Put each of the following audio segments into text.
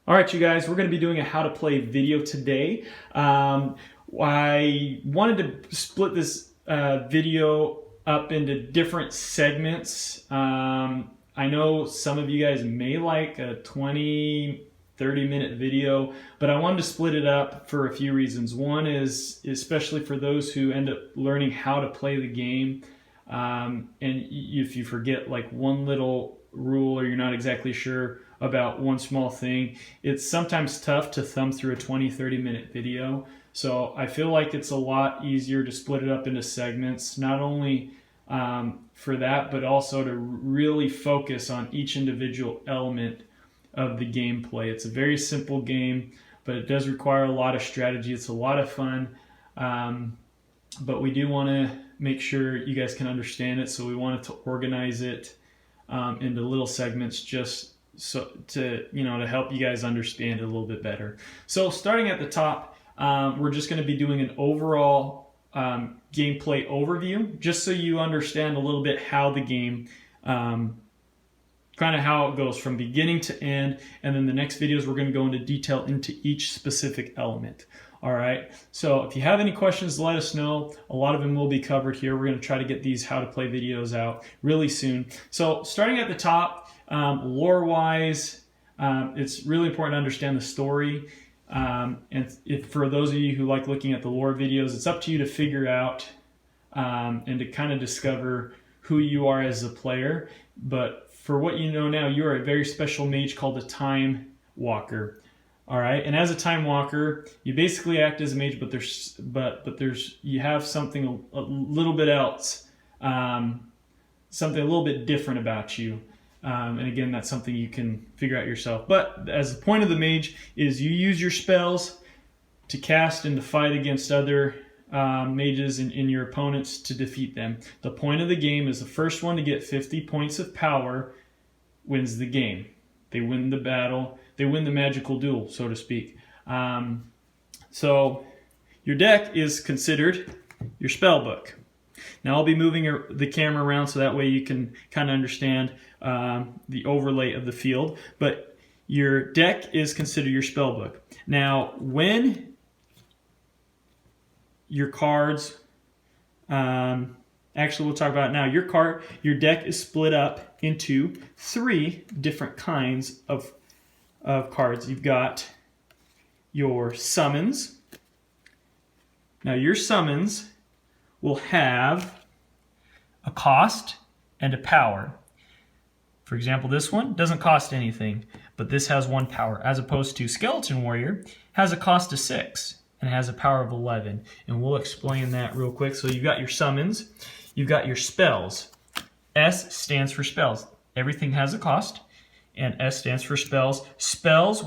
All right, you guys, we're going to be doing a how to play video today. I wanted to split this video up into different segments. I know some of you guys may like a 20, 30-minute video, but I wanted to split it up for a few reasons. One is especially for those who end up learning how to play the game. And if you forget like one little rule or you're not exactly sure about one small thing, it's sometimes tough to thumb through a 20-30 minute video. So I feel like it's a lot easier to split it up into segments, not only for that, but also to really focus on each individual element of the gameplay. It's a very simple game, but it does require a lot of strategy. It's a lot of fun, but we do want to make sure you guys can understand it, so we wanted to organize it into little segments just so to help you guys understand it a little bit better. So starting at the top, we're just going to be doing an overall gameplay overview, just so you understand a little bit how the game kind of how it goes from beginning to end, and then the next videos we're going to go into detail into each specific element. All right, so if you have any questions, let us know. A lot of them will be covered here. We're going to try to get these how to play videos out really soon. So starting at the top, lore-wise, it's really important to understand the story. And for those of you who like looking at the lore videos, it's up to you to figure out and to kind of discover who you are as a player. But for what you know now, you are a very special mage called a Time Walker. All right, and as a Time Walker, you basically act as a mage, but you have something a little bit else, something a little bit different about you. And again, that's something you can figure out yourself. But as the point of the mage is you use your spells to cast and to fight against other mages and your opponents to defeat them. The point of the game is the first one to get 50 points of power wins the game. They win the battle. They win the magical duel, so to speak. So your deck is considered your spell book. Now I'll be moving the camera around so that way you can kind of understand the overlay of the field. But your deck is considered your spell book. Now when your cards, actually we'll talk about it now. Your deck is split up into 3 different kinds of cards. You've got your summons. Now your summons will have a cost and a power. For example, this one doesn't cost anything, but this has 1 power, as opposed to Skeleton Warrior has a cost of 6 and has a power of 11. And we'll explain that real quick. So you've got your summons, you've got your spells. S stands for spells. Everything has a cost, and S stands for spells. Spells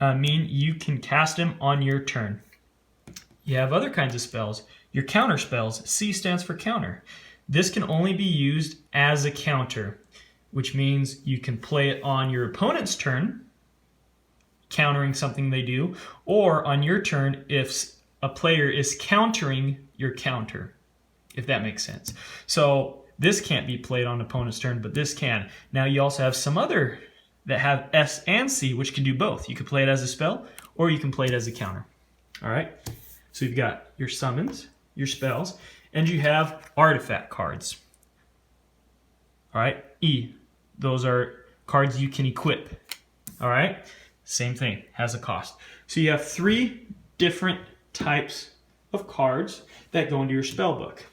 mean you can cast them on your turn. You have other kinds of spells. Your counter spells, C stands for counter. This can only be used as a counter, which means you can play it on your opponent's turn, countering something they do, or on your turn if a player is countering your counter, if that makes sense. So this can't be played on opponent's turn, but this can. Now you also have some other that have S and C, which can do both. You can play it as a spell, or you can play it as a counter. All right? So you've got your summons, your spells, and you have artifact cards. All right? E, those are cards you can equip. All right? Same thing, has a cost. So you have 3 different types of cards that go into your spell book.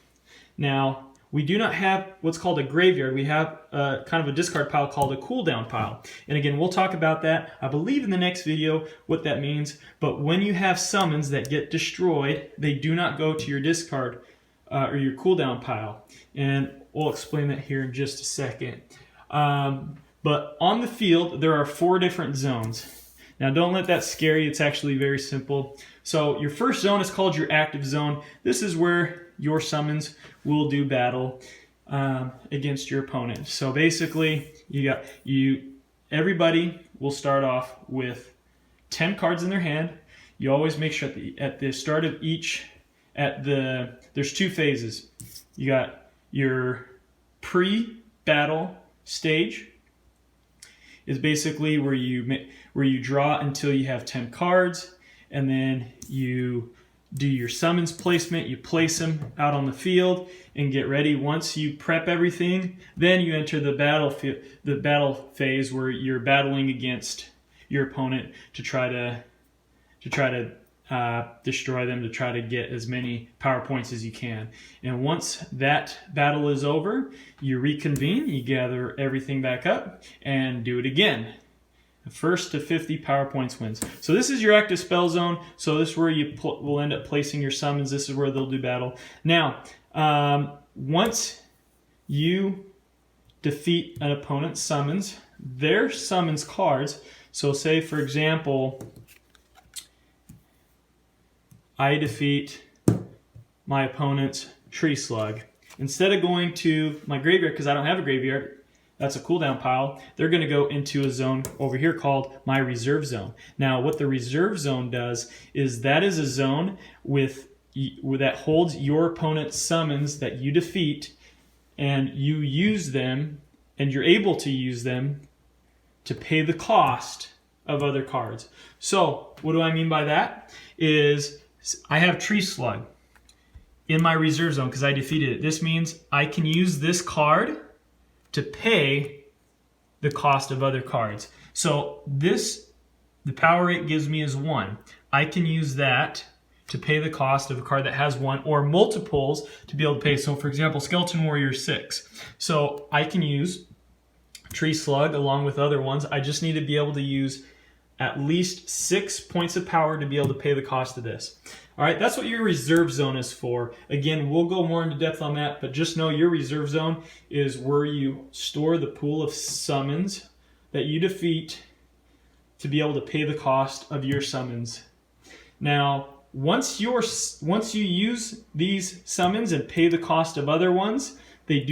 Now, we do not have what's called a graveyard. We have kind of a discard pile called a cooldown pile. And again, we'll talk about that, I believe, in the next video, what that means. But when you have summons that get destroyed, they do not go to your discard or your cooldown pile. And we'll explain that here in just a second. But on the field, there are 4 different zones. Now, don't let that scare you. It's actually very simple. So your first zone is called your active zone. This is where your summons will do battle against your opponent. So basically, everybody will start off with 10 cards in their hand. You always make sure at the start of each, there's 2 phases. You got your pre-battle stage, is basically where you draw until you have 10 cards, and then you do your summons placement. You place them out on the field and get ready. Once you prep everything, then you enter the battle phase where you're battling against your opponent to try to destroy them, to try to get as many power points as you can. And once that battle is over, you reconvene, you gather everything back up, and do it again. The first to 50 power points wins. So this is your active spell zone. So this is where you will end up placing your summons. This is where they'll do battle. Now, once you defeat an opponent's summons, their summons cards, so say for example, I defeat my opponent's tree slug. Instead of going to my graveyard, because I don't have a graveyard, that's a cooldown pile, they're going to go into a zone over here called my reserve zone. Now, what the reserve zone does is that is a zone that holds your opponent's summons that you defeat, and you use them, and you're able to use them to pay the cost of other cards. So, what do I mean by that? Is I have Tree Slug in my reserve zone because I defeated it. This means I can use this card to pay the cost of other cards. So the power it gives me is 1. I can use that to pay the cost of a card that has 1 or multiples to be able to pay. So for example, Skeleton Warrior 6. So I can use Tree Slug along with other ones. I just need to be able to use at least 6 points of power to be able to pay the cost of this. All right, that's what your reserve zone is for. Again, we'll go more into depth on that, but just know your reserve zone is where you store the pool of summons that you defeat to be able to pay the cost of your summons. Now, once you use these summons and pay the cost of other ones, they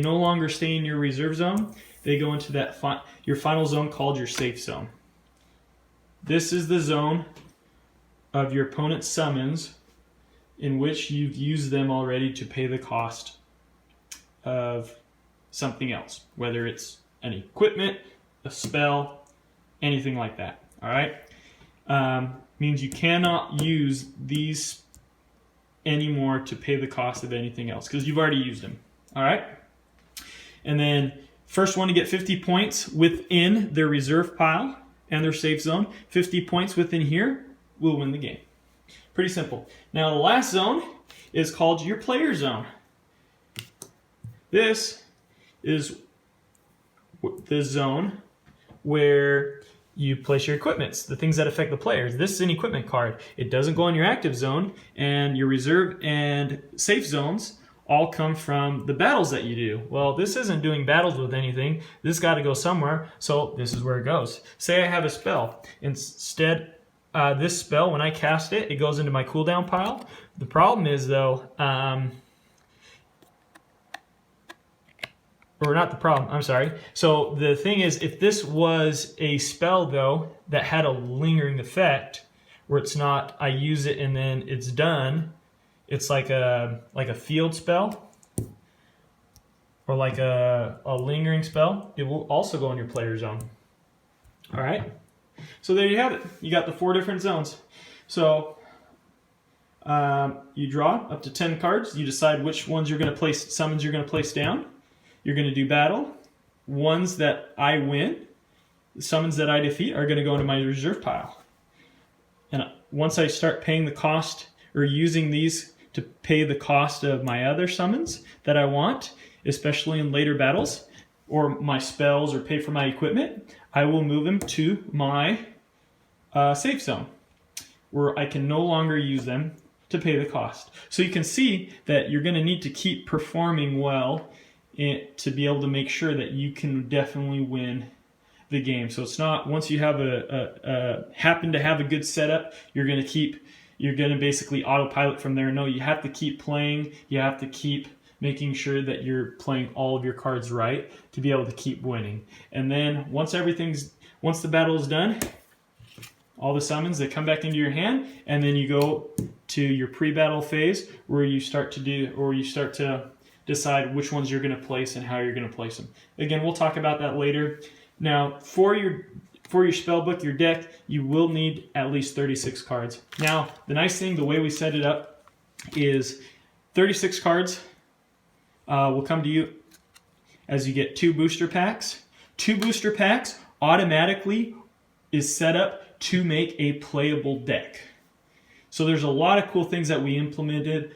no longer stay in your reserve zone. They go into your final zone called your safe zone. This is the zone of your opponent's summons in which you've used them already to pay the cost of something else, whether it's an equipment, a spell, anything like that. All right? Means you cannot use these anymore to pay the cost of anything else because you've already used them. All right? And then first one to get 50 points within their reserve pile and their safe zone, 50 points within here, will win the game. Pretty simple. Now the last zone is called your player zone. This is the zone where you place your equipments, the things that affect the players. This is an equipment card. It doesn't go in your active zone, and your reserve and safe zones all come from the battles that you do. Well, this isn't doing battles with anything. This got to go somewhere, so this is where it goes. Say I have a spell. Instead, this spell, when I cast it, it goes into my cooldown pile. The problem is, though, or not the problem, I'm sorry. So the thing is, if this was a spell, though, that had a lingering effect, where it's not, I use it and then it's done, it's like a field spell, or like a lingering spell, it will also go in your player zone. All right? So there you have it. You got the 4 different zones. So you draw up to 10 cards. You decide which ones you're going to place, summons you're going to place down. You're going to do battle. Ones that I win, the summons that I defeat are going to go into my reserve pile. And once I start paying the cost or using these to pay the cost of my other summons that I want, especially in later battles, or my spells, or pay for my equipment, I will move them to my safe zone, where I can no longer use them to pay the cost. So you can see that you're going to need to keep performing well to be able to make sure that you can definitely win the game. So it's not, once you have happen to have a good setup, you're going to basically autopilot from there. No, you have to keep playing. You have to keep making sure that you're playing all of your cards right to be able to keep winning. And then once the battle is done, all the summons, they come back into your hand, and then you go to your pre-battle phase where you start to decide which ones you're going to place and how you're going to place them. Again, we'll talk about that later, Now, for your spellbook, your deck, you will need at least 36 cards. Now, the nice thing, the way we set it up is 36 cards will come to you as you get 2 booster packs. 2 booster packs automatically is set up to make a playable deck. So there's a lot of cool things that we implemented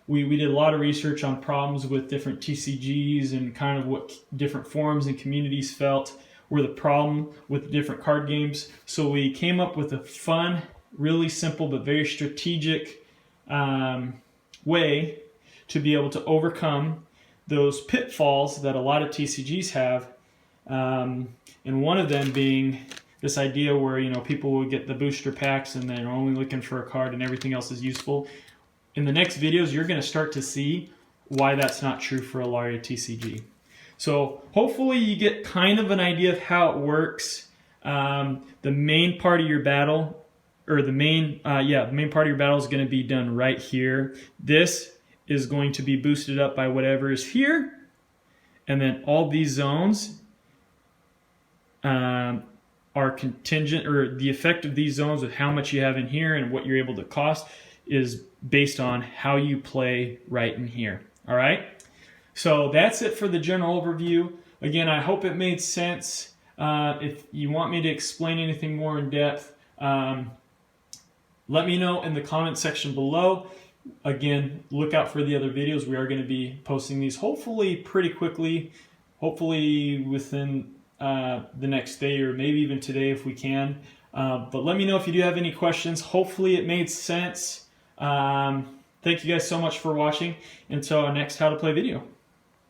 we did a lot of research on problems with different TCGs and kind of what different forums and communities felt were the problem with different card games. So we came up with a fun, really simple but very strategic way to be able to overcome those pitfalls that a lot of TCGs have, and one of them being this idea where people will get the booster packs and they're only looking for a card and everything else is useful. In the next videos, you're going to start to see why that's not true for Alaria TCG. So hopefully you get kind of an idea of how it works. The main part of your battle, or the main part of your battle is going to be done right here. This is going to be boosted up by whatever is here, and then all these zones are contingent, or the effect of these zones with how much you have in here and what you're able to cost is based on how you play right in here. All right, so that's it for the general overview. Again, I hope it made sense. If you want me to explain anything more in depth, let me know in the comment section below. Again, look out for the other videos. We are going to be posting these hopefully pretty quickly, hopefully within the next day or maybe even today if we can. But let me know if you do have any questions. Hopefully it made sense. Thank you guys so much for watching. Until our next How to Play video.